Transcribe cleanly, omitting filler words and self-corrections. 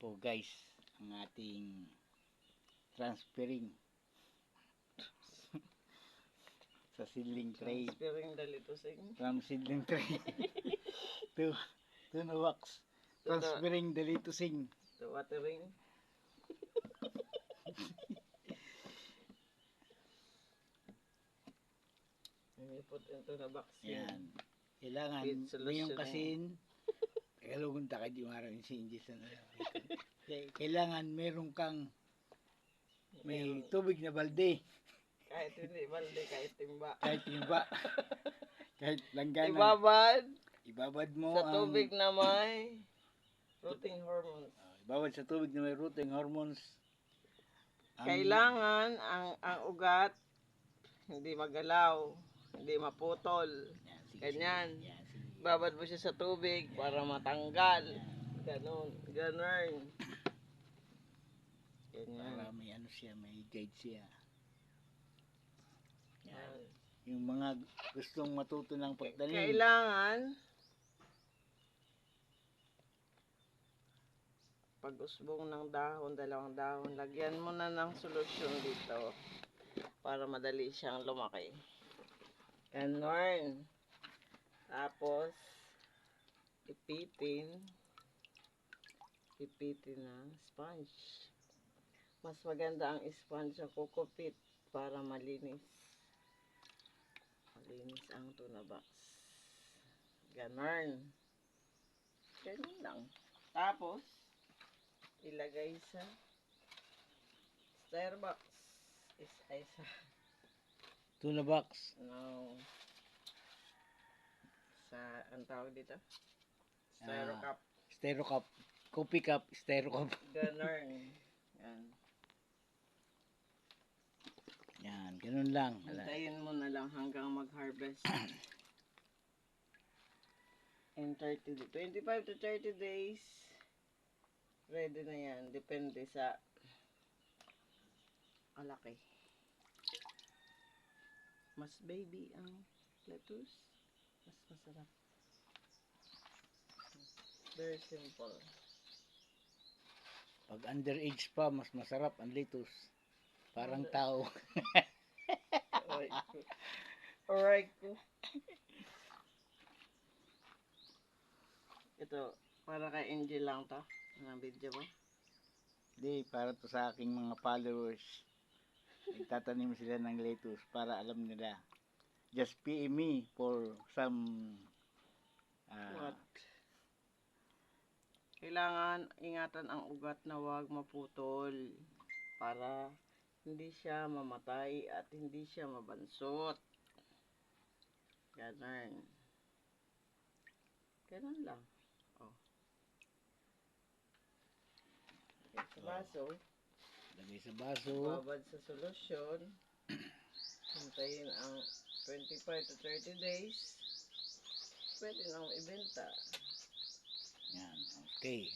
Po guys, ang ating transferring sa seedling tray. Transferring the litusing. From seedling tray to the wax. Transferring the litusing. The watering. And you put into the box. Yan. Kailangan With ngayong solution. kasin tagalogong takad yung araw yung sinjis na kailangan meron kang may tubig na balde. Kahit hindi balde, kahit timba. Kahit timba. Kahit langganan. Ibabad mo sa tubig na may rooting hormones. Ibabad sa tubig na may rooting hormones. Kailangan ang ugat hindi magalaw, hindi maputol. Ganyan. Babad mo siya sa tubig para matanggal. Ganon. Ganon. Ganyan. Para may ano siya, may guide siya. Yan. Yung mga gustong matuto ng pagtanim. Kailangan pag usbong ng dahon, 2 dahon, lagyan mo na ng solusyon dito para madali siyang lumaki. Ganon. Tapos ipitin ng sponge. Mas maganda ang sponge sa kukupit para malinis. Malinis ang tuna box. Ganon. Ganun lang. Tapos ilagay sa stir box. Ay sa Tuna box. no. Sa ang tawag dito? Styro cup. Styro cup. Coffee cup. Styro cup. Ganon. Yan. Yan. Ganun lang. Antayin mo na lang hanggang mag-harvest. In 25 to 30 days, ready na yan. Depende sa kalaki. Mas baby ang lettuce, mas masarap. Very simple. Pag underage pa, mas masarap ang lettuce. Parang tao. Alright. Ito, para kay Angel lang to. Ang video mo. Hindi, para to sa aking mga followers. Nagtatanim sila ng lettuce para alam nila. Just PM me for some What? Kailangan ingatan ang ugat na huwag maputol para hindi siya mamatay at hindi siya mabansot. Ganun. Ganun lang. Oh. Okay, sa baso. lagay sa baso. Babad sa solusyon. Hintayin ang 25 to 30 days. Pwede nang ibenta. Yan. Okay.